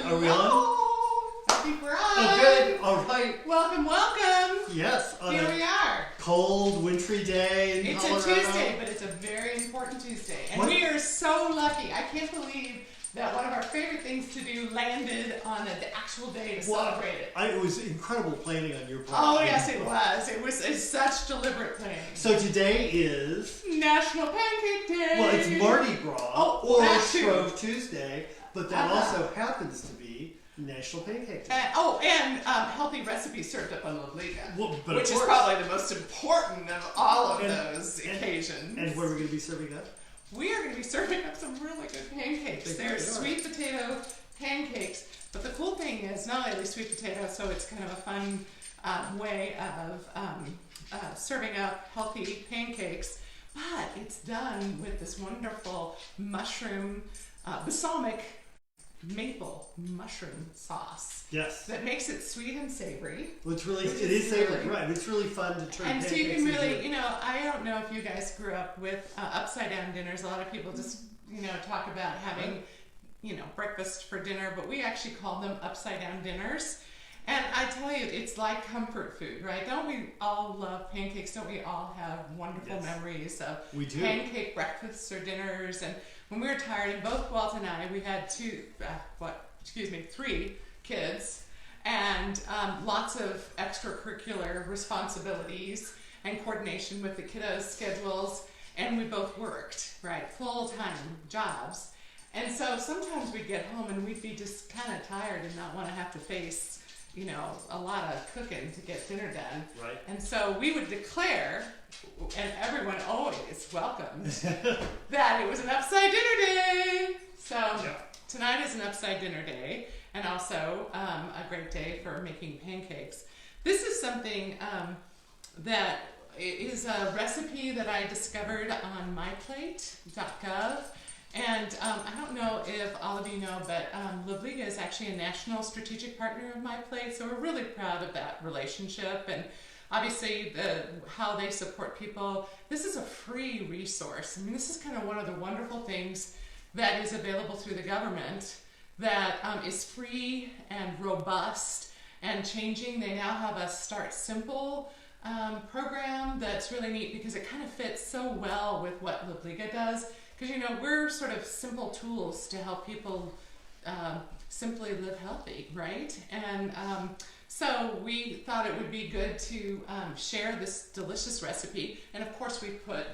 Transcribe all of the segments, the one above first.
Are we on? I think we're on. Oh, good. All right. Welcome, welcome. Yes. Here we are. Cold, wintry day in It's Colorado. a Tuesday, but it's a very important Tuesday. And What? we are so lucky. I can't believe that one of our favorite things to do landed on the actual day to celebrate it. It was incredible planning on your part. Oh, yes, it was. It's such deliberate planning. So today is... National Pancake Day. Well, it's Mardi Gras or Shrove Tuesday, but that also happens to be National Pancake Day. And healthy recipes served up on Livliga, which is course. probably the most important of all of those occasions. And what are we going to be serving up? We are going to be serving up some really good pancakes. They're sweet potato pancakes, but the cool thing is not only are they sweet potato, so it's kind of a fun way of serving up healthy pancakes, but it's done with this wonderful mushroom, balsamic maple mushroom sauce. Yes. That makes it sweet and savory. Well, it is savory, right? It's really fun to turn and pancakes so you can really, into. I don't know if you guys grew up with upside down dinners. A lot of people just, talk about having, breakfast for dinner, but we actually call them upside down dinners. And I tell you, it's like comfort food, right? Don't we all love pancakes? Don't we all have wonderful memories of pancake breakfasts or dinners? And when we were tired, and both Walt and I, we had three kids, and lots of extracurricular responsibilities and coordination with the kiddos' schedules, and we both worked, right? Full-time jobs. And so sometimes we'd get home and we'd be just kind of tired and not want to have to face a lot of cooking to get dinner done. Right. And so we would declare, and everyone always welcomed, that it was an upside dinner day. So tonight is an upside dinner day, and also a great day for making pancakes. This is something that is a recipe that I discovered on choosemyplate.gov. And I don't know if all of you know, but Livliga is actually a national strategic partner of MyPlate, so we're really proud of that relationship, and obviously how they support people. This is a free resource. I mean, this is kind of one of the wonderful things that is available through the government that is free and robust and changing. They now have a Start Simple program that's really neat because it kind of fits so well with what Livliga does. Because, we're sort of simple tools to help people simply live healthy, right? And so we thought it would be good to share this delicious recipe. And of course, we put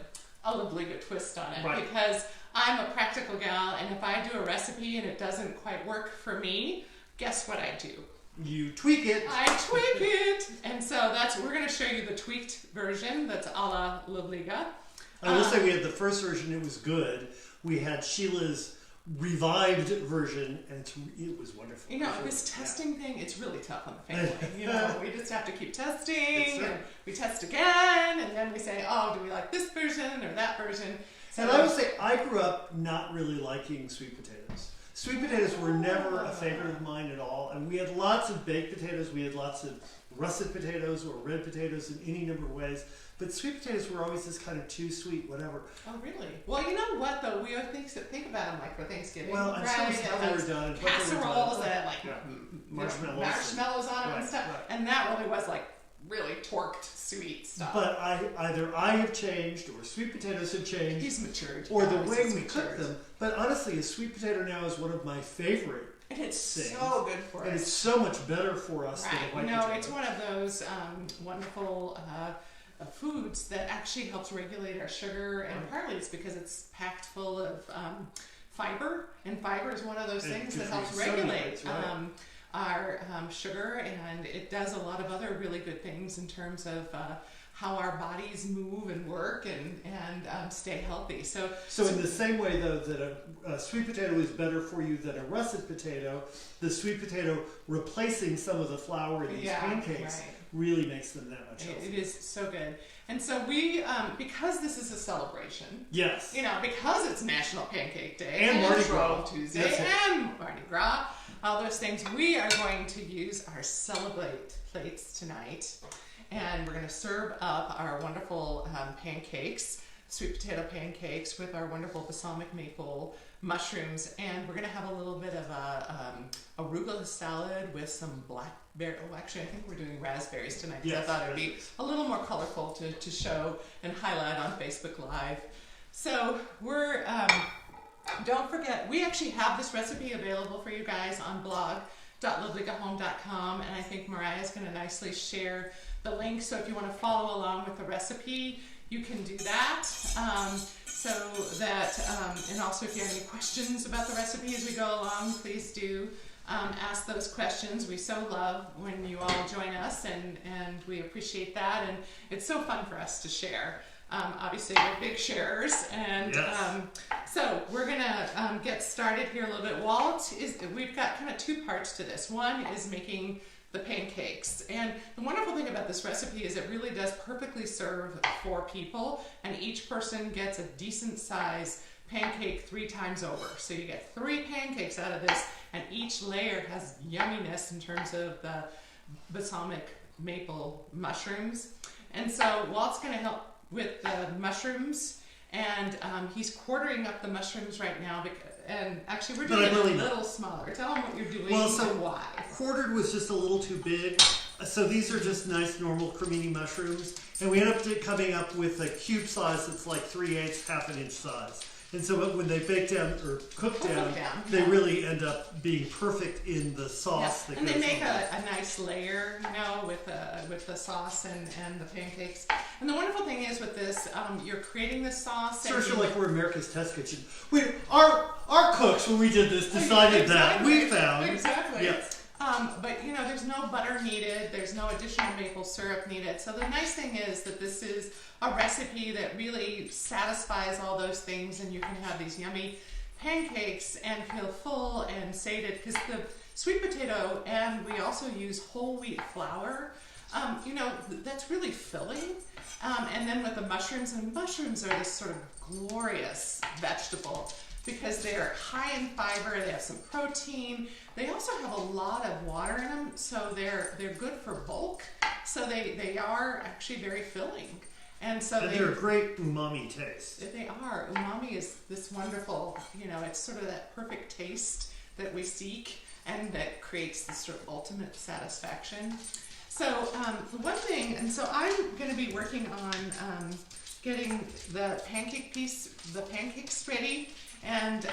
a Livliga twist on it because I'm a practical gal. And if I do a recipe and it doesn't quite work for me, guess what I do? You tweak it. I tweak it. And so we're going to show you the tweaked version that's a la Livliga. I will say we had the first version, it was good. We had Sheila's revived version, and it was wonderful. This testing thing, it's really tough on the family. We just have to keep testing, and we test again, and then we say, oh, do we like this version or that version? And I would say I grew up not really liking sweet potatoes. Sweet potatoes were never a favorite of mine at all, and we had lots of baked potatoes, we had lots of russet potatoes or red potatoes in any number of ways. But sweet potatoes were always just kind of too sweet, whatever. Oh, really? Well, you know what, though? We think about them like for Thanksgiving. Well, I'm sure how they were done. Casseroles that had marshmallows on them and stuff. Right. And that really was really torqued sweet stuff. But either I have changed or sweet potatoes have changed. He's matured. Or the way we cook them. But honestly, a sweet potato now is one of my favorite. And it's so good for us. And it's so much better for us than a white potato. It's one of those wonderful foods that actually helps regulate our sugar, and partly it's because it's packed full of fiber, and fiber is one of those things that helps regulate our sugar, and it does a lot of other really good things in terms of how our bodies move and work and stay healthy. So in the same way, though, that a sweet potato is better for you than a russet potato, the sweet potato replacing some of the flour in these pancakes really makes them that much healthier. It is so good. And so we, because this is a celebration, because it's National Pancake Day and Mardi Gras Tuesday and Mardi Gras, all those things, we are going to use our Celebrate plates tonight. And we're going to serve up our wonderful pancakes, sweet potato pancakes with our wonderful balsamic maple mushrooms, and we're gonna have a little bit of a arugula salad with some blackberry. Oh, actually, I think we're doing raspberries tonight because I thought it would be a little more colorful to show and highlight on Facebook Live. So we're don't forget, we actually have this recipe available for you guys on blog.livligahome.com, and I think Mariah's going to nicely share the link. So if you want to follow along with the recipe, you can do that. And also if you have any questions about the recipe as we go along, please do ask those questions. We so love when you all join us, and we appreciate that, and it's so fun for us to share. Obviously we're big sharers, and so we're gonna get started here a little bit. We've got kind of two parts to this. One is making the pancakes, and the wonderful thing about this recipe is it really does perfectly serve 4 people, and each person gets a decent size pancake 3 times over. So you get 3 pancakes out of this, and each layer has yumminess in terms of the balsamic maple mushrooms. And so Walt's going to help with the mushrooms, and he's quartering up the mushrooms right now, and actually we're doing it a little smaller. Tell him what you're doing and why. Quartered was just a little too big, so these are just nice normal cremini mushrooms, and we ended up coming up with a cube size that's like 3/8, half an inch size. And so when they bake down or cook down, they really end up being perfect in the sauce. Yeah. And they make a nice layer, you know, with the sauce and the pancakes. And the wonderful thing is with this, you're creating this sauce. Sort of like we're America's Test Kitchen. Our cooks, when we did this, decided that we found. Exactly. Yeah. But you know, there's no butter needed, there's no additional maple syrup needed. So the nice thing is that this is a recipe that really satisfies all those things, and you can have these yummy pancakes and feel full and sated, because the sweet potato, and we also use whole wheat flour, you know, that's really filling. And then with the mushrooms, and mushrooms are this sort of glorious vegetable because they're high in fiber, they have some protein, they also have a lot of water in them, so they're good for bulk, so they are actually very filling. And they're a great umami taste. They are. Umami is this wonderful, you know, it's sort of that perfect taste that we seek, and that creates this sort of ultimate satisfaction. So one thing, and so I'm going to be working on getting the pancakes ready, and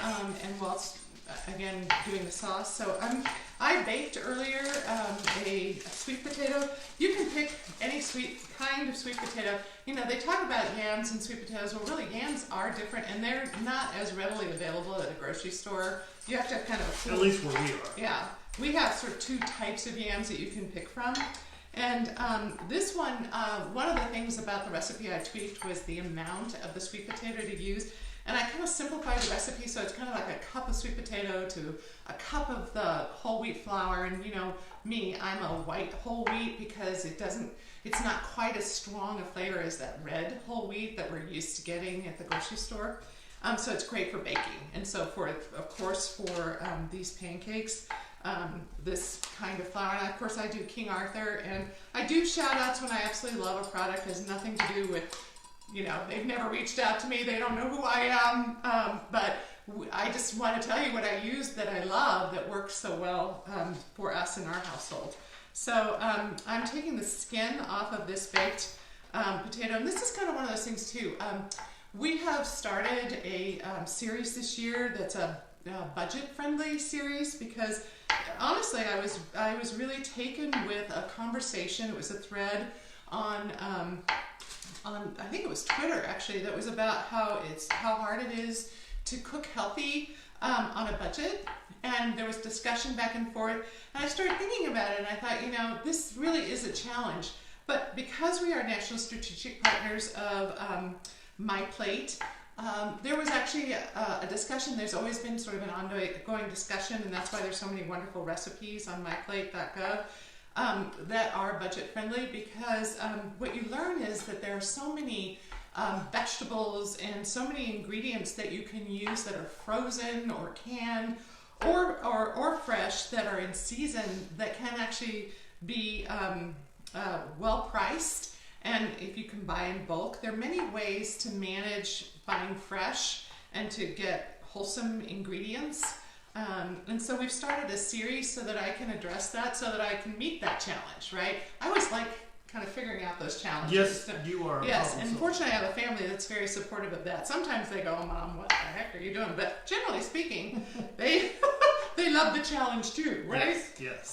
whilst again doing the sauce. So I baked earlier a sweet potato. You can pick any kind of sweet potato. You know, they talk about yams and sweet potatoes. Well, really, yams are different, and they're not as readily available at a grocery store. You have to have kind of at least where we are. Yeah, we have sort of 2 types of yams that you can pick from. And this one of the things about the recipe I tweaked was the amount of the sweet potato to use. And I kind of simplified the recipe, so it's kind of like a cup of sweet potato to a cup of the whole wheat flour. And you know me, I'm a white whole wheat because it's not quite as strong a flavor as that red whole wheat that we're used to getting at the grocery store. So it's great for baking. And so for these pancakes, this kind of flour, and of course I do King Arthur, and I do shout outs when I absolutely love a product. It has nothing to do with, you know, they've never reached out to me, they don't know who I am, but I just want to tell you what I use that I love that works so well for us in our household. So I'm taking the skin off of this baked potato, and this is kind of one of those things too. We have started a series this year that's a budget-friendly series, because honestly I was really taken with a conversation. It was a thread on I think it was Twitter actually, that was about how hard it is to cook healthy on a budget, and there was discussion back and forth, and I started thinking about it, and I thought, you know, this really is a challenge. But because we are national strategic partners of My Plate, there was actually a discussion. There's always been sort of an ongoing discussion, and that's why there's so many wonderful recipes on choosemyplate.gov that are budget friendly, because what you learn is that there are so many vegetables and so many ingredients that you can use that are frozen or canned or fresh, that are in season, that can actually be well priced. And if you can buy in bulk, there are many ways to manage buying fresh and to get wholesome ingredients. And so we've started a series so that I can address that, so that I can meet that challenge, right? I always like kind of figuring out those challenges. Yes, you are. Yes, and fortunately I have a family that's very supportive of that. Sometimes they go, oh, Mom, what the heck are you doing? But generally speaking, they love the challenge too, right? Yes.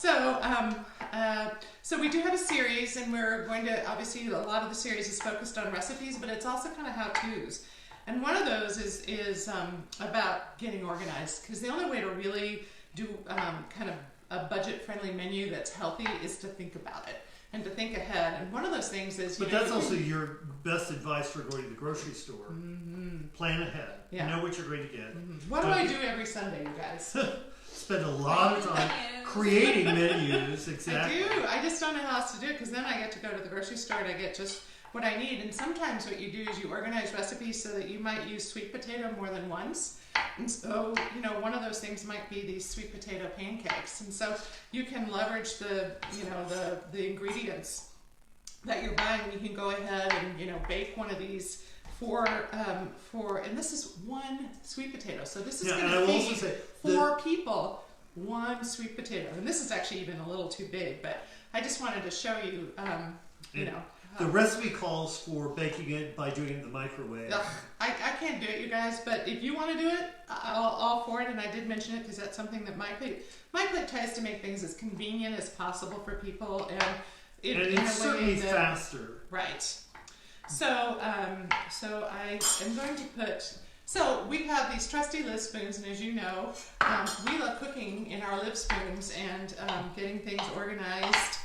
So we do have a series, and we're going to, obviously a lot of the series is focused on recipes, but it's also kind of how-tos. And one of those is about getting organized, because the only way to really do kind of a budget-friendly menu that's healthy is to think about it and to think ahead. And one of those things is, but that's also your best advice for going to the grocery store. Plan ahead. Yeah. Know what you're going to get. What do I do every Sunday, you guys? Spend a lot of time creating menus. Exactly. I do. I just don't know how else to do it, because then I get to go to the grocery store and I get just what I need. And sometimes what you do is you organize recipes so that you might use sweet potato more than once. And so, one of those things might be these sweet potato pancakes. And so you can leverage the ingredients that you're buying. You can go ahead and, bake one of these and this is one sweet potato. So this is going to feed 4 people, one sweet potato. And this is actually even a little too big, but I just wanted to show you, the recipe calls for baking it by doing it in the microwave. I can't do it, you guys, but if you want to do it, all for it. And I did mention it because that's something that my plate tries to make things as convenient as possible for people, and it's certainly faster. Right. So I am going to put. So we have these trusty Liv spoons, and as you know, we love cooking in our Liv spoons and getting things organized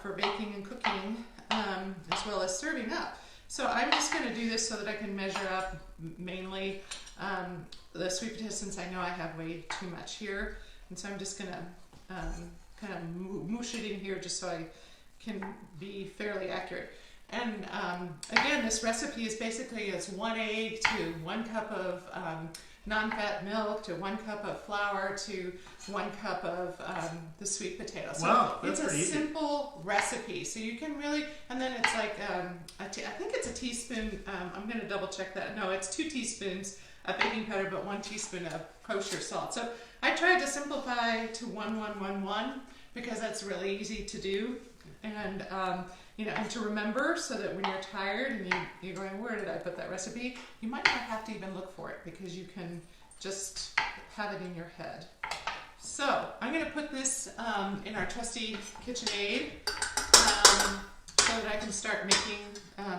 for baking and cooking. As well as serving up. So I'm just going to do this so that I can measure up mainly the sweet potatoes, since I know I have way too much here. And so I'm just going to kind of moosh it in here just so I can be fairly accurate. And again, this recipe is basically as 1 egg to 1 cup of non-fat milk to 1 cup of flour to 1 cup of the sweet potato. So wow, that's it's a pretty easy. Simple recipe. So you can really, and then it's like, I think it's a teaspoon, I'm going to double check that. No, it's 2 teaspoons of baking powder, but 1 teaspoon of kosher salt. So I tried to simplify to 1, 1, 1, 1, because that's really easy to do. And, and to remember, so that when you're tired and you're going, where did I put that recipe? You might not have to even look for it, because you can just have it in your head. So I'm going to put this in our trusty KitchenAid so that I can start making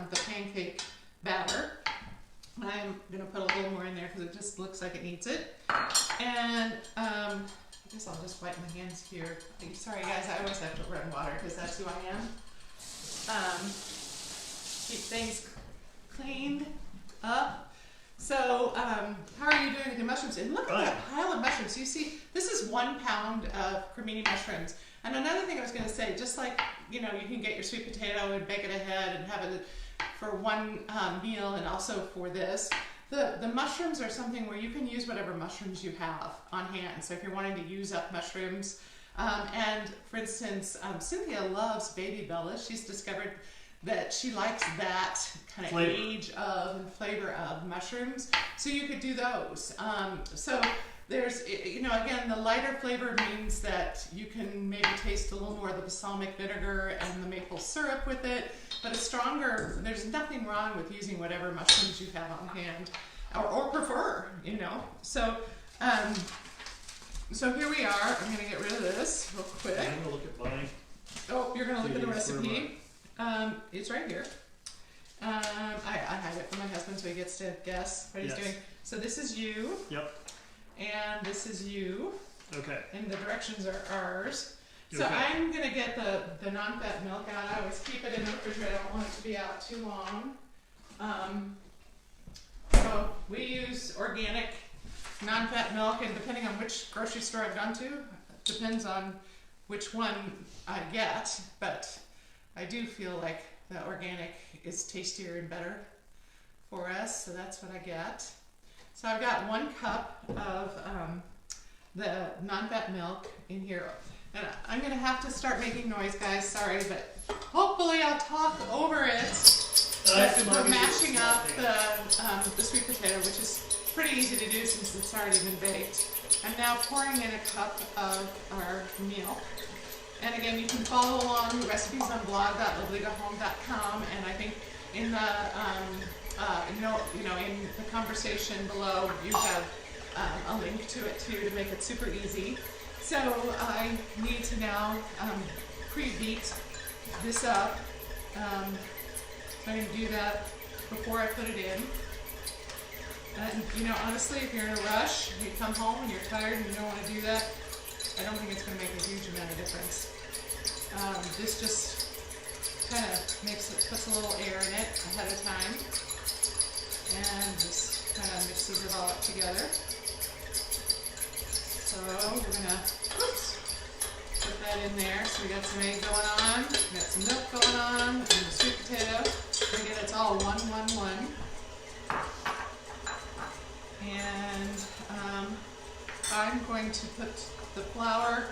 the pancake batter. I'm going to put a little more in there because it just looks like it needs it. And I guess I'll just wipe my hands here. Sorry guys, I always have to run water because that's who I am. Keep things cleaned up. So, how are you doing with your mushrooms? And look at that pile of mushrooms. You see, this is 1 pound of cremini mushrooms. And another thing I was going to say, just like, you can get your sweet potato and bake it ahead and have it for one meal, and also for this. The mushrooms are something where you can use whatever mushrooms you have on hand. So if you're wanting to use up mushrooms, and for instance, Cynthia loves baby bellas. She's discovered that she likes that kind of age of and flavor of mushrooms. So you could do those. So there's, again, the lighter flavor means that you can maybe taste a little more of the balsamic vinegar and the maple syrup with it. But a stronger, there's nothing wrong with using whatever mushrooms you have on hand or prefer, So, so here we are. I'm going to get rid of this real quick. I'm going to look at mine. Oh, you're going to look at the recipe. It's right here. I hide it from my husband so he gets to guess what he's doing. So this is you. Yep. And this is you. Okay. And the directions are ours. So I'm going to get the non-fat milk out. I always keep it in the refrigerator. I don't want it to be out too long. So we use organic non-fat milk, and depending on which grocery store I've gone to, depends on which one I get, but I do feel like the organic is tastier and better for us, so that's what I get. So I've got 1 cup of the non-fat milk in here. And I'm going to have to start making noise, guys. Sorry, but hopefully I'll talk over it. We're mashing up the sweet potato, which is pretty easy to do since it's already been baked. I'm now pouring in a cup of our meal. And again, you can follow along the recipes on blog.livligahome.com, and I think in the in the conversation below you have a link to it too to make it super easy. So I need to now preheat this up. So I'm going to do that before I put it in. And honestly, if you're in a rush, you come home and you're tired and you don't want to do that, I don't think it's going to make a huge amount of difference. This just kind of puts a little air in it ahead of time, and just kind of mixes it all up together. So we're gonna put that in there. So we got some egg going on, we got some milk going on, and the sweet potato. Again, it's all 1, 1, 1. And I'm going to put the flour.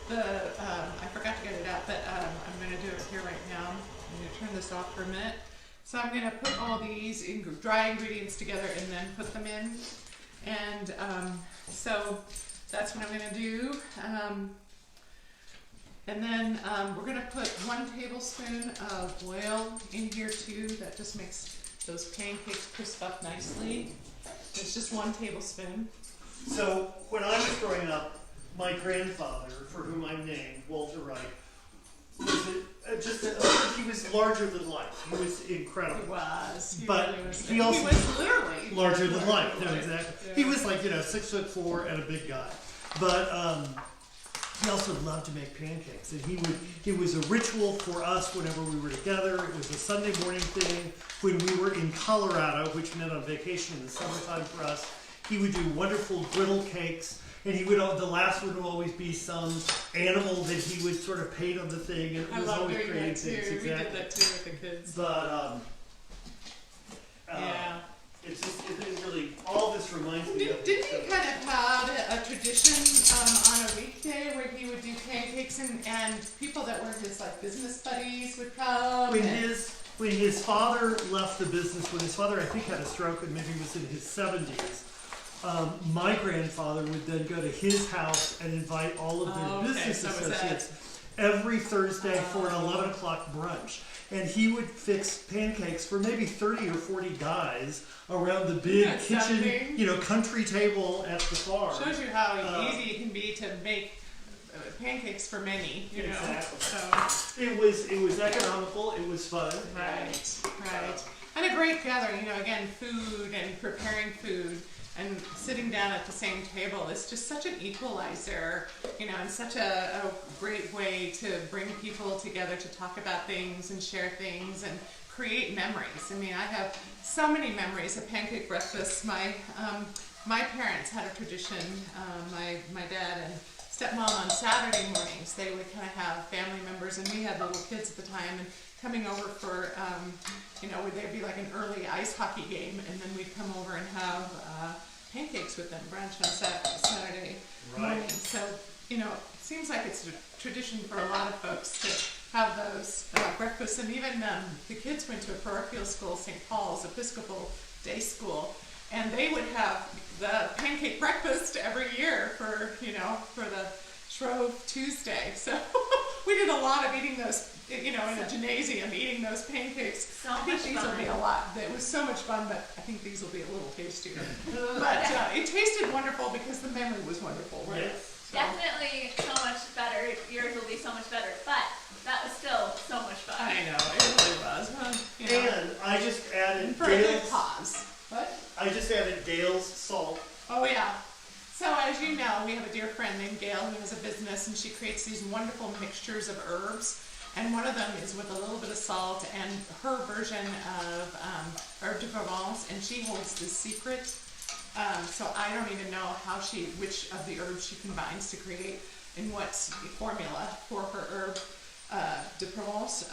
I forgot to get it out, but I'm going to do it here right now. I'm going to turn this off for a minute. So I'm going to put all these dry ingredients together and then put them in. And so that's what I'm going to do. And then we're going to put 1 tablespoon of oil in here too. That just makes those pancakes crisp up nicely. It's just 1 tablespoon. So when I was growing up, my grandfather, for whom I'm named, Walter Wright, he was larger than life. He was incredible. He was. He but really was. he was literally larger than life. No, exactly. Yeah. He was like 6'4" and a big guy. But he also loved to make pancakes, and it was a ritual for us whenever we were together. It was a Sunday morning thing when we were in Colorado, which meant on vacation in the summertime for us. He would do wonderful griddle cakes. And the last one would always be some animal that he would sort of paint on the thing, and it was always creating things. Exactly. We did that too with the kids. But yeah, it really all this reminds me. Didn't he kind of have a tradition on a weekday where he would do pancakes and people that were his business buddies would come? When his father left the business, when his father I think had a stroke and maybe was in his 70s. My grandfather would then go to his house and invite all of their business associates every Thursday for an 11 o'clock brunch. And he would fix pancakes for maybe 30 or 40 guys around the big kitchen, country table at the farm. Shows you how easy it can be to make pancakes for many, Exactly. So it was economical, it was fun. Right. And a great gathering, again, food and preparing food. And sitting down at the same table is just such an equalizer, and such a great way to bring people together to talk about things and share things and create memories. I mean, I have so many memories of pancake breakfasts. My parents had a tradition. My dad and stepmom on Saturday mornings, they would kind of have family members, and we had little kids at the time, and coming over for, there'd be like an early ice hockey game, and then we'd come over and have pancakes with them, brunch on Saturday morning. So, it seems like it's a tradition for a lot of folks to have those breakfasts. And even the kids went to a parochial school, St. Paul's Episcopal Day School, and they would have the pancake breakfast every year for the Shrove Tuesday. So we did a lot of eating those, in a gymnasium, eating those pancakes. I think these will be a lot. It was so much fun, but I think these will be a little tastier. But it tasted wonderful because the memory was wonderful, right? Yes. So. Definitely so much better. Yours will be so much better, but that was still so much fun. I know, it really was. And I just added Dale's pause. What? I just added Dale's salt. Oh yeah. So as you know, we have a dear friend named Gail who has a business, and she creates these wonderful mixtures of herbs. And one of them is with a little bit of salt and her version of herb de Provence, and she holds this secret. So I don't even know which of the herbs she combines to create in what formula for her herb de Provence.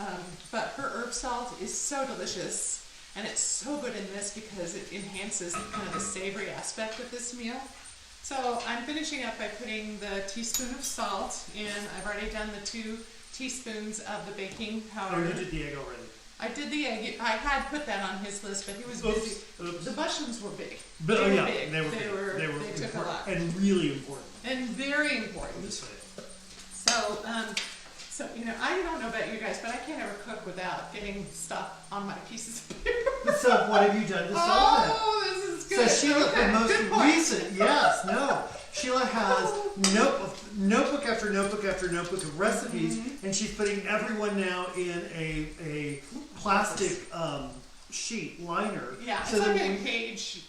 But her herb salt is so delicious, and it's so good in this because it enhances kind of the savory aspect of this meal. So I'm finishing up by putting the teaspoon of salt in. I've already done the 2 teaspoons of the baking powder. Oh, you did the egg already. I did the egg. I had put that on his list, but he was busy. Oops. The mushrooms were big. But, they oh, were yeah, big. they were big. They took a important lot. and really important. And very important. This way. So I don't know about you guys, but I can't ever cook without getting stuff on my pieces of paper. So what have you done to solve that? Oh, this is good. So Sheila, Okay, the most good point. recent, yes, no. Sheila has notebook after notebook after notebook of recipes, and she's putting everyone now in a plastic sheet liner. Yeah, so it's that like a we- cage,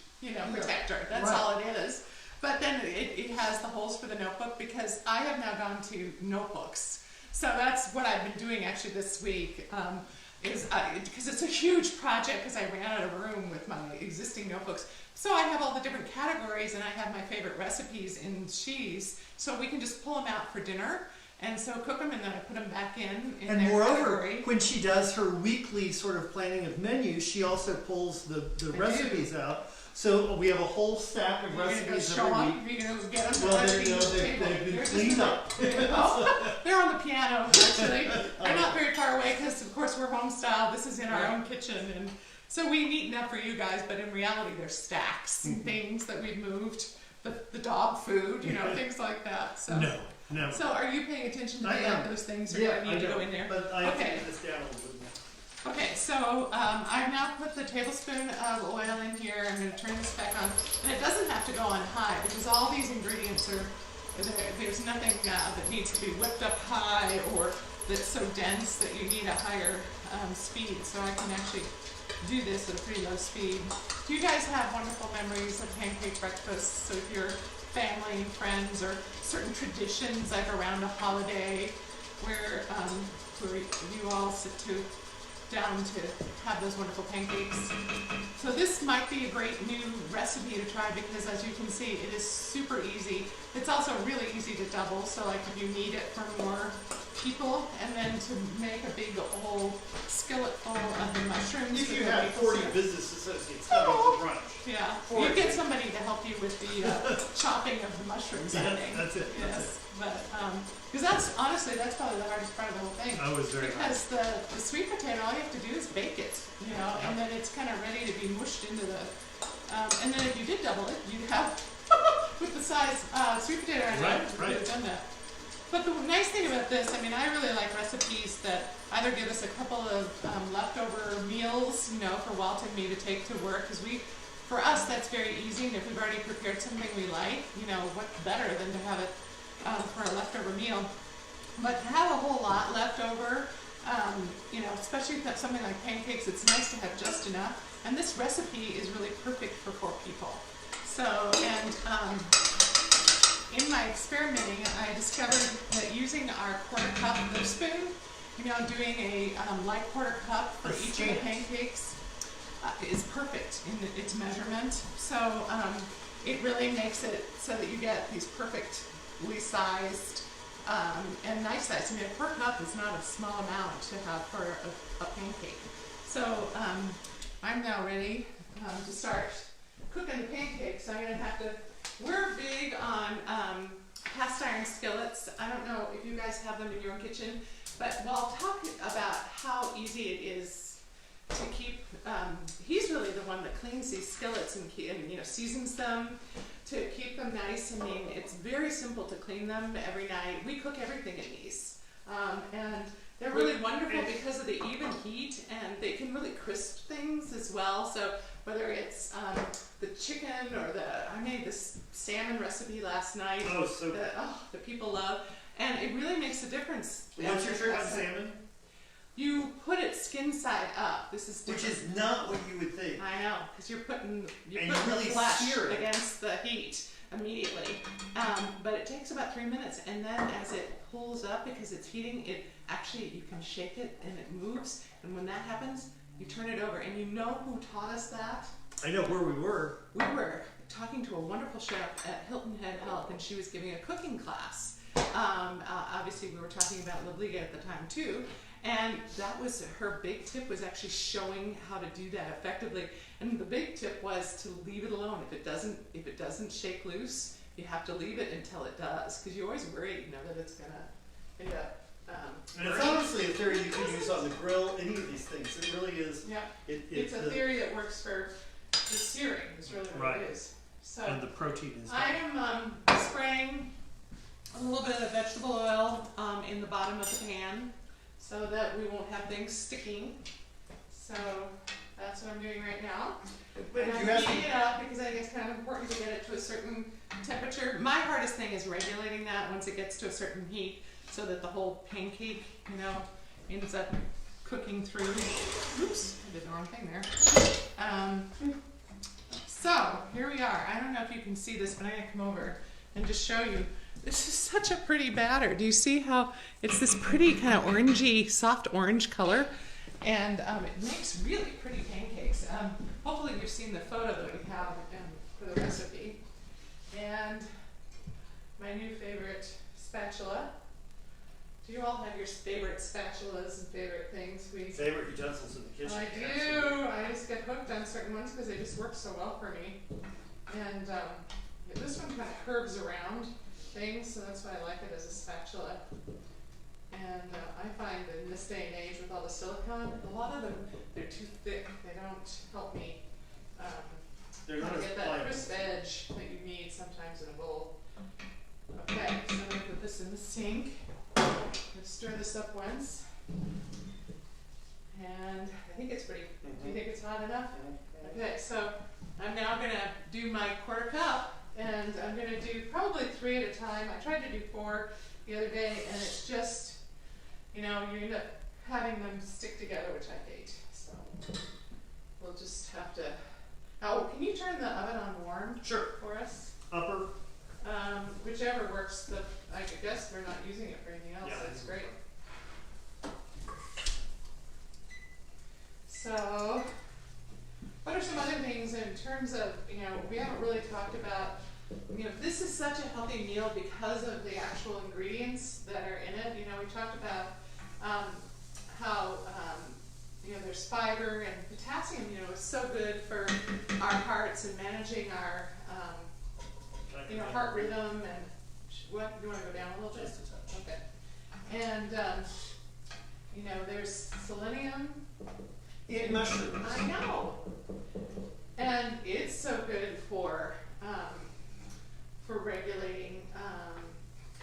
protector. That's Right. all it is. But then it has the holes for the notebook because I have now gone to notebooks. So that's what I've been doing actually this week. Because it's a huge project because I ran out of room with my existing notebooks. So I have all the different categories and I have my favorite recipes in sheets. So we can just pull them out for dinner and so cook them and then I put them back in And their moreover, category. when she does her weekly sort of planning of menus, she also pulls the recipes out. So we have a whole stack of You're gonna go recipes show every them? week. You're gonna get them? Well, they've been cleaned up. Oh, they're on the piano actually. They're not very far away because of course we're home style. This is in our own kitchen and so we neaten up for you guys, but in reality there's stacks and things that we've moved. The dog food, things like that. So No. So are you paying attention to I am. those things or Yeah, do I need to go in there? But I have to Okay. get this down a little bit more. Okay, so I've now put the tablespoon of oil in here. I'm going to turn this back on. And it doesn't have to go on high because all these ingredients there's nothing that needs to be whipped up high or that's so dense that you need a higher speed. So I can actually do this at a pretty low speed. Do you guys have wonderful memories of pancake breakfasts? So if your family and friends or certain traditions like around a holiday where you all sit down to have those wonderful pancakes. So this might be a great new recipe to try because as you can see, it is super easy. It's also really easy to double, so like if you need it for more people, and then to make a big old skillet full of the mushrooms. If with you the have maple 40 syrup. business associates coming to brunch. Yeah, For you get it. somebody to help you with the chopping of the mushrooms, I Yeah, think. that's it, that's Yes, but because that's probably the hardest part of the whole thing. I was very high. Because the sweet potato, all you have to do is bake it, and then it's kind of ready to be mushed into the. And then if you did double it, you'd have with the size sweet potato. I know Right, you right. would have done that. But the nice thing about this, I mean, I really like recipes that either give us a couple of leftover meals, for Walt and me to take to work, because for us, that's very easy, and if we've already prepared something we like, what's better than to have it for a leftover meal. But to have a whole lot left over, especially if that's something like pancakes, it's nice to have just enough. And this recipe is really perfect for 4 people. So, and in my experimenting, I discovered that using our quarter cup loaf spoon, doing a light quarter cup for each of the pancakes is perfect in its measurement. So it really makes it so that you get these perfectly sized and nice size. I mean, a quarter cup is not a small amount to have for a pancake. So I'm now ready to start cooking the pancakes. I'm going to have to. We're big on cast iron skillets. I don't know if you guys have them in your kitchen, but I'll talk about how easy it is to keep. He's really the one that cleans these skillets and seasons them to keep them nice. I mean, it's very simple to clean them every night. We cook everything in these, and they're really wonderful because of the even heat, and they can really crisp things as well. So whether it's the chicken or I made this salmon recipe last night. Oh, so that people love, and it really makes a difference. what's your trick on salmon? You put it skin side up. This is different. Which is not what you would think. I know, because you're putting you the really flesh sear it against the heat immediately. But it takes about 3 minutes, and then as it pulls up, because it's heating, you can shake it and it moves. And when that happens, you turn it over. And you know who taught us that? I know where we were. We were talking to a wonderful chef at Hilton Head Health, and she was giving a cooking class. Obviously, we were talking about Livliga at the time too. And that was her big tip, was actually showing how to do that effectively. And the big tip was to leave it alone. If it doesn't shake loose, you have to leave it until it does, because you always worry, that it's gonna end up And it's honestly a theory you can use on the grill, any of these things. It really is. Yeah. It's a theory that works for the searing, is really what Right. it is. So And the protein is. I am spraying a little bit of vegetable oil in the bottom of the pan so that we won't have things sticking. So that's what I'm doing right now. But And if I'm you ask heating me, it up because I think it's kind of important to get it to a certain temperature. My hardest thing is regulating that once it gets to a certain heat so that the whole pancake, ends up cooking through. Oops, I did the wrong thing there. So here we are. I don't know if you can see this, but I'm gonna come over and just show you. This is such a pretty batter. Do you see how it's this pretty kind of orangey, soft orange color? And it makes really pretty pancakes. Hopefully you've seen the photo that we have for the recipe. And my new favorite spatula. Do you all have your favorite spatulas and favorite things? favorite utensils in the kitchen. I do. I just get hooked on certain ones because they just work so well for me. And this one kind of curves around things, so that's why I like it as a spatula. And I find that in this day and age with all the silicone, a lot of them, they're too thick. They don't help me They're not as get that pliable. crisp edge that you need sometimes in a bowl. Okay, so I'm going to put this in the sink. Let's stir this up once. And I think it's pretty, do you think it's hot enough? Okay, so I'm now going to do my quarter cup, and I'm going to do probably 3 at a time. I tried to do 4 the other day, and it's just, you end up having them stick together, which I hate. So we'll just have to. Oh, can you turn the oven on warm? Sure. For us? Upper. Whichever works. I guess we're not using it for anything else. Yeah, That's great. So, what are some other things in terms of, we haven't really talked about, this is such a healthy meal because of the actual ingredients that are in it. We talked about how, there's fiber and potassium, is so good for our hearts and managing our, heart rhythm and what, you want to go down a little bit? Just a touch. Okay. And, there's selenium. In mushrooms. I know. And it's so good for regulating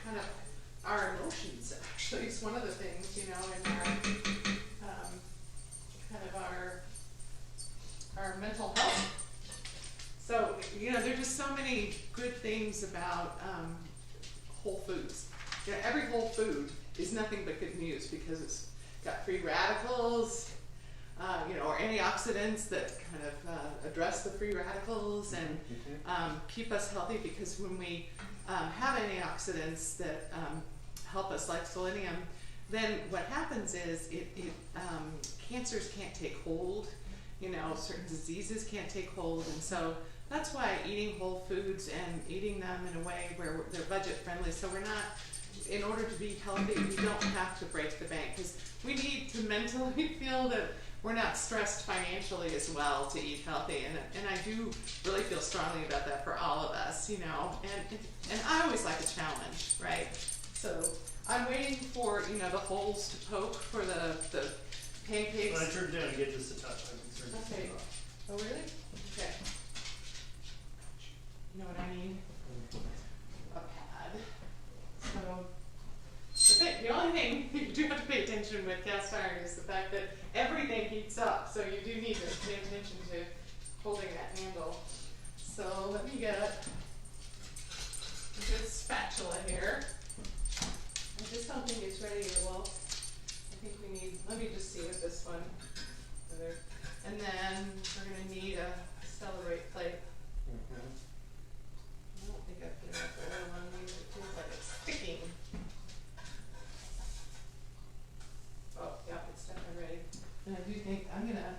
kind of our emotions. Actually, it's one of the things, in our kind of our mental health. So, there's just so many good things about whole foods. Every whole food is nothing but good news because it's got free radicals, or antioxidants that kind of address the free radicals and keep us healthy, because when we have antioxidants that help us, like selenium, then what happens is cancers can't take hold, certain diseases can't take hold, and so that's why eating whole foods and eating them in a way where they're budget friendly, so we're not, in order to be healthy, we don't have to break the bank, because we need to mentally feel that we're not stressed financially as well to eat healthy, and I do really feel strongly about that for all of us, and I always like a challenge, right? So I'm waiting for the holes to poke for the pancakes. When I turn it down and get just a touch, I'm concerned. Okay. Oh really? Okay. You know what I need? A pad. So the only thing you do have to pay attention with cast iron is the fact that everything heats up, so you do need to pay attention to holding that handle. So let me get a good spatula here. I just don't think it's ready yet. Well, I think we need, let me just see with this one. And then we're going to need a celery plate. I don't think I put enough oil on these. It feels like it's sticking. Oh, yeah, it's definitely ready. And I do think I'm gonna,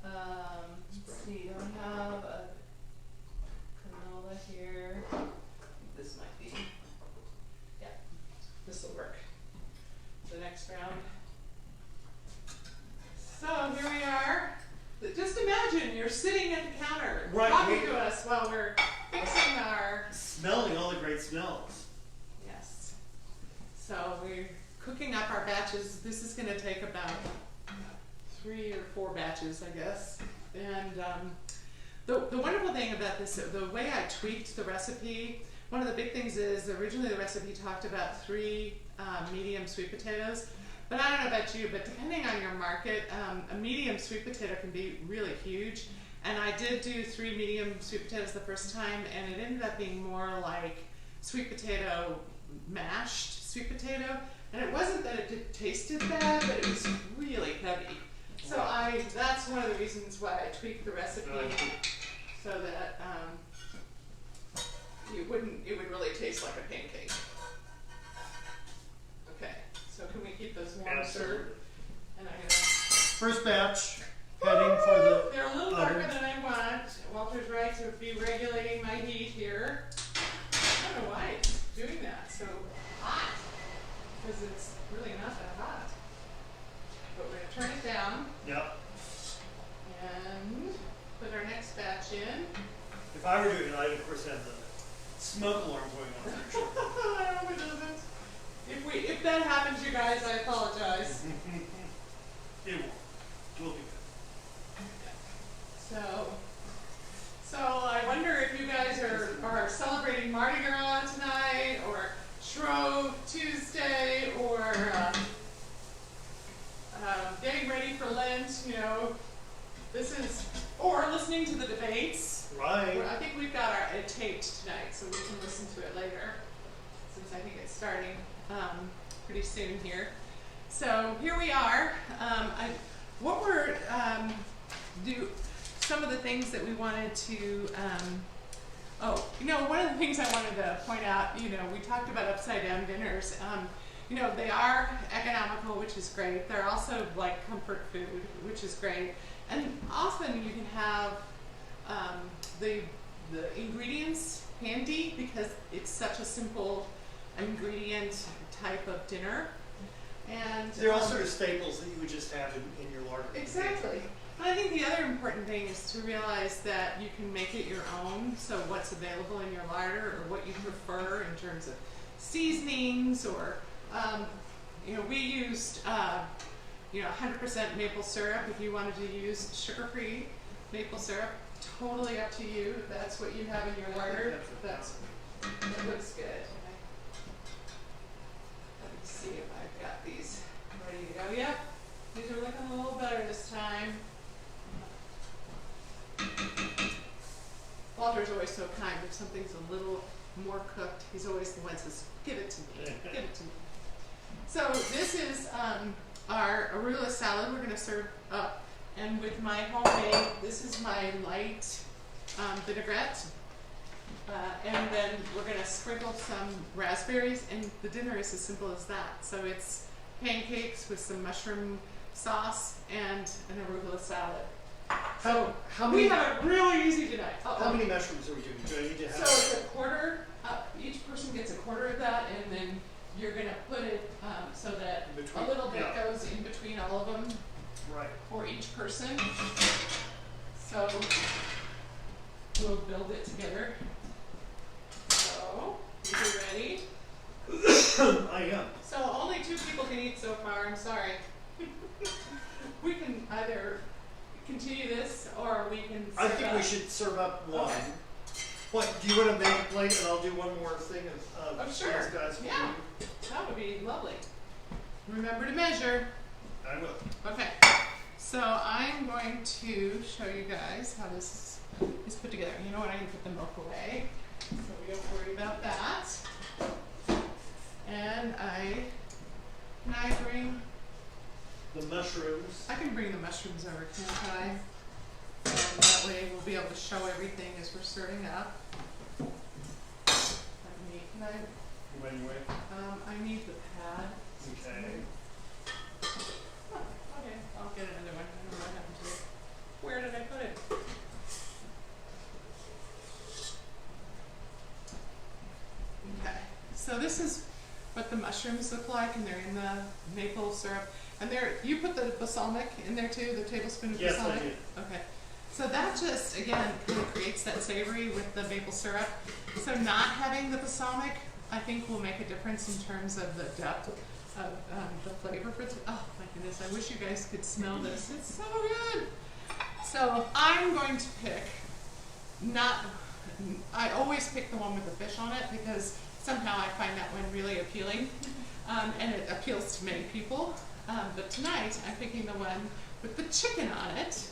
let's see, I have a canola here. This might be, yeah, this will work. The next round. So here we are. Just imagine you're sitting at the counter talking to us while we're fixing our... Smelling all the great smells. Yes. So we're cooking up our batches. This is going to take about 3 or 4 batches, I guess. And the wonderful thing about this, the way I tweaked the recipe, one of the big things is originally the recipe talked about 3 medium sweet potatoes. But I don't know about you, but depending on your market, a medium sweet potato can be really huge. And I did do 3 medium sweet potatoes the first time, and it ended up being more like sweet potato, mashed sweet potato. And it wasn't that it tasted bad, but it was really heavy. So that's one of the reasons why I tweaked the recipe, so that it would really taste like a pancake. Okay, so can we keep those warm, sir? And I'm gonna First batch, heading for the they're a little darker than I want. Walter's right to be regulating my heat here. I don't know why it's doing that so hot, because it's really not that hot. But we're gonna turn it down. Yep. And put our next batch in. If I were doing it, I'd of course have the smoke alarm going on for sure. I hope it doesn't. If that happens, you guys, I apologize. It won't. We'll be good. So I wonder if you guys are celebrating Mardi Gras tonight, or Shrove Tuesday, or getting ready for Lent. You know, this is, or listening to the debates. Right. I think we've got it taped tonight, so we can listen to it later, since I think it's starting pretty soon here. So here we are. Some of the things that we wanted to. One of the things I wanted to point out. We talked about upside down dinners. They are economical, which is great. They're also like comfort food, which is great. And often you can have the ingredients handy because it's such a simple ingredient type of dinner. And they're all sort of staples that you would just have in your larder. Exactly. But I think the other important thing is to realize that you can make it your own. So what's available in your larder, or what you prefer in terms of seasonings, or we used 100% maple syrup. If you wanted to use sugar-free maple syrup, totally up to you. If that's what you have in your larder, that looks good. Let me see if I've got these ready to go. Yep, these are looking a little better this time. Walter's always so kind. If something's a little more cooked, he's always the one that says, "Give it to me, give it to me." So this is our arugula salad we're going to serve up. And with my homemade, this is my light vinaigrette. And then we're going to sprinkle some raspberries, and the dinner is as simple as that. So it's pancakes with some mushroom sauce and an arugula salad. So we have it really easy tonight. How many mushrooms are we doing? Do I need to have? So it's a quarter. Each person gets a quarter of that, and then you're going to put it so that a little bit goes in between all of them. Right. For each person. So we'll build it together. So, are you ready? I am. So only 2 people can eat so far, I'm sorry. We can either continue this, or we can serve I think we should serve up one. Okay. What, do you want to make a plate, and I'll do one more thing of sure. these guys for Yeah. you? That would be lovely. Remember to measure. I will. Okay, so I'm going to show you guys how this is put together. You know what, I can put the milk away, so we don't worry about that. And can I bring, The mushrooms. I can bring the mushrooms over, can't I? And that way we'll be able to show everything as we're serving up. I need the pad. Okay. Okay, I'll get another one. I don't know what happened to it. Where did I put it? Okay, so this is what the mushrooms look like, and they're in the maple syrup. And you put the balsamic in there too, the tablespoon of balsamic? Yes, I did. Okay. So that just, again, kind of creates that savory with the maple syrup. So not having the balsamic, I think, will make a difference in terms of the depth of the flavor for oh my goodness, I wish you guys could smell this. It's so good. So I'm going to pick, I always pick the one with the fish on it because somehow I find that one really appealing, and it appeals to many people. But tonight I'm picking the one with the chicken on it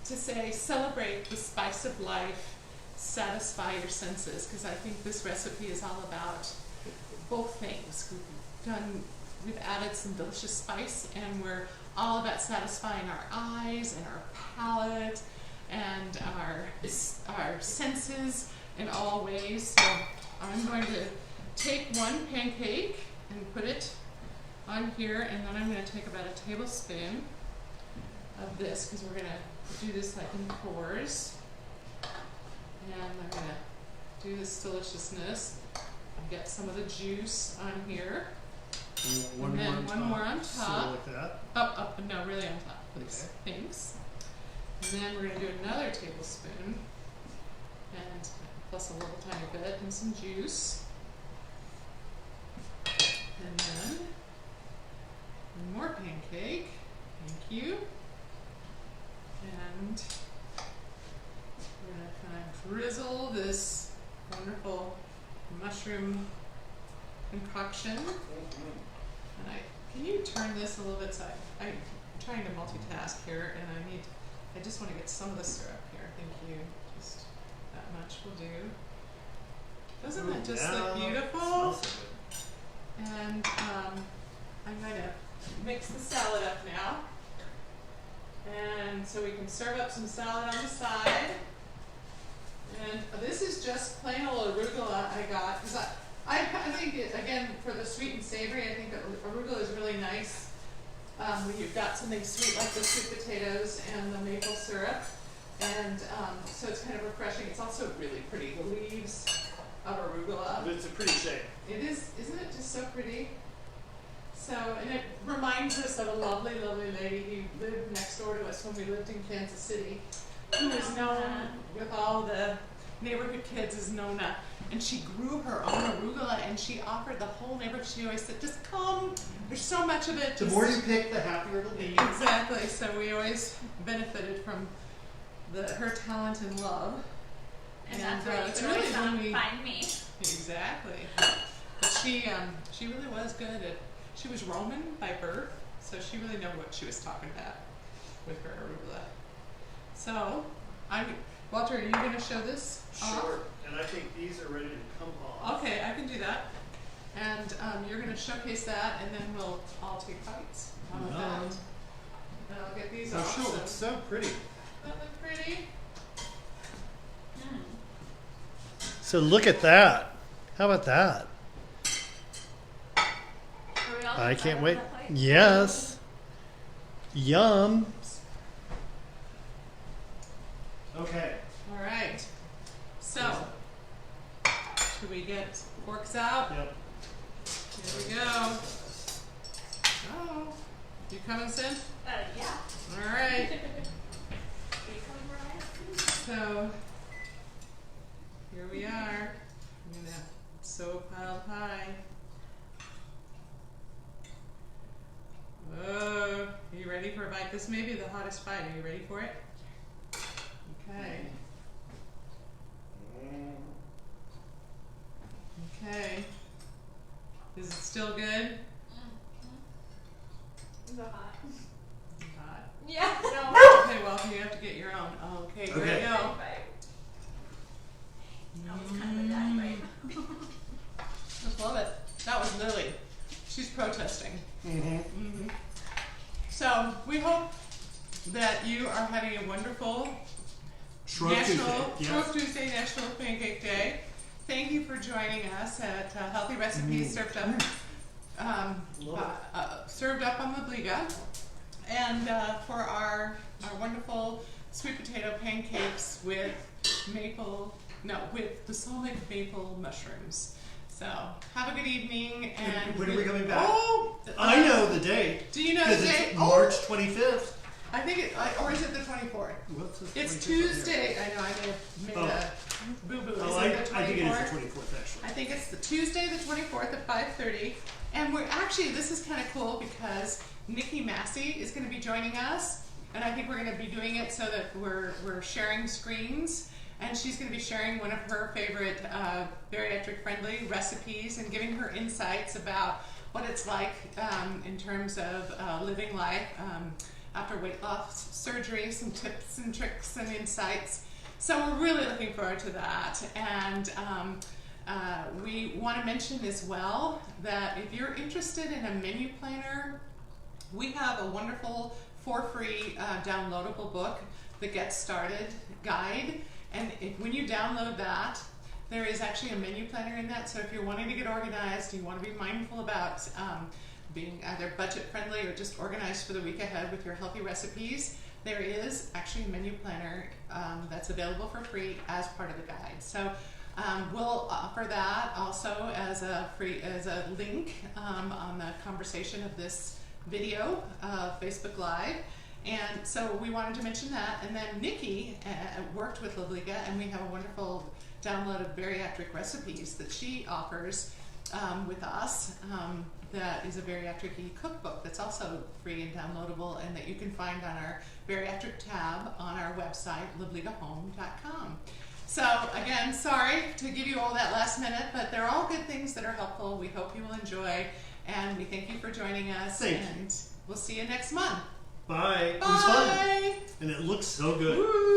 to say, celebrate the spice of life, satisfy your senses, because I think this recipe is all about both things. We've added some delicious spice, and we're all about satisfying our eyes and our palate and our senses in all ways. So I'm going to take one pancake and put it on here, and then I'm going to take about a tablespoon of this, because we're going to do this like in pours. And I'm going to do this deliciousness and get some of the juice on here. One more on top. So like that? Up, no, really on top, please. Okay. Thanks. And then we're going to do another tablespoon, and plus a little tiny bit, and some juice. And then one more pancake. Thank you. And we're going to kind of drizzle this wonderful mushroom concoction. And can you turn this a little bit so I'm trying to multitask here, and I just want to get some of the syrup here. Thank you. Just that much will do. Doesn't that just look beautiful? Smells so good. And I'm going to mix the salad up now. And so we can serve up some salad on the side. And this is just plain old arugula I got, because I think, again, for the sweet and savory, I think that arugula is really nice when you've got something sweet like the sweet potatoes and the maple syrup. And so it's kind of refreshing. It's also really pretty, the leaves of arugula. But it's a pretty shape. It is, isn't it just so pretty? So, and it reminds us of a lovely, lovely lady who lived next door to us when we lived in Kansas City, who is known with all the neighborhood kids as Nona. And she grew her own arugula, and she offered the whole neighborhood. She always said, just come, there's so much of it. The more you pick, the happier it'll be. Exactly, so we always benefited from her talent and love. And that's where you it's can really always when we, find me. exactly. But she really was good at, she was Roman by birth, so she really knew what she was talking about with her arugula. So, Walter, are you going to show this off? Sure. And I think these are ready to come off. Okay, I can do that. And you're going to showcase that, and then we'll all take bites. How about that? And I'll get these off. Sure, it's so pretty. That look pretty? So look at that. How about that? I can't wait. Yes. Yum. Okay. All right. So, should we get forks out? Yep. Here we go. Oh, you coming, Sid? Yeah. All right. Are you coming, Brian? So, here we are. I'm gonna so piled high. Oh, are you ready for a bite? This may be the hottest bite. Are you ready for it? Okay. Okay. Is it still good? Is it hot? Hot. Yeah. No. Okay, well, you have to get your own. Okay, here Okay. we go. That was kind of a bad bite. Just love it. That was Lily. She's protesting. Mm-hmm. So we hope that you are having a wonderful Shrove Shrove Tuesday, National Pancake Day. Thank you for joining us at Healthy Recipes served up on Livliga, and for our wonderful sweet potato pancakes with balsamic maple mushrooms. So have a good evening. And when are we coming back? Oh, I know the date. Do you know the Because date? it's March 25th. I think or is it the 24th? What's this It's 25th on here? Tuesday. I know I may have made boo-boo. Oh, I think it is the 24th, actually. I think it's the Tuesday the 24th at 5:30. And we're actually, this is kind of cool because Nikki Massey is going to be joining us. And I think we're going to be doing it so that we're sharing screens. And she's going to be sharing one of her favorite bariatric-friendly recipes and giving her insights about what it's like in terms of living life after weight loss surgery, some tips and tricks and insights. So we're really looking forward to that. And we want to mention as well that if you're interested in a menu planner, we have a wonderful for free downloadable book, the Get Started Guide. And when you download that, there is actually a menu planner in that. So if you're wanting to get organized, you want to be mindful about being either budget friendly or just organized for the week ahead with your healthy recipes, there is actually a menu planner that's available for free as part of the guide. So we'll offer that also as a link on the conversation of this video, Facebook Live. And so we wanted to mention that. And then Nikki worked with Livliga, and we have a wonderful download of bariatric recipes that she offers with us. That is a bariatric e-cookbook that's also free and downloadable, and that you can find on our bariatric tab on our website, livligahome.com. So again, sorry to give you all that last minute, but they're all good things that are helpful. We hope you will enjoy, and we thank you for joining us. Thank you. We'll see you next month. Bye. Bye. It was fun. And it looks so good. Woo.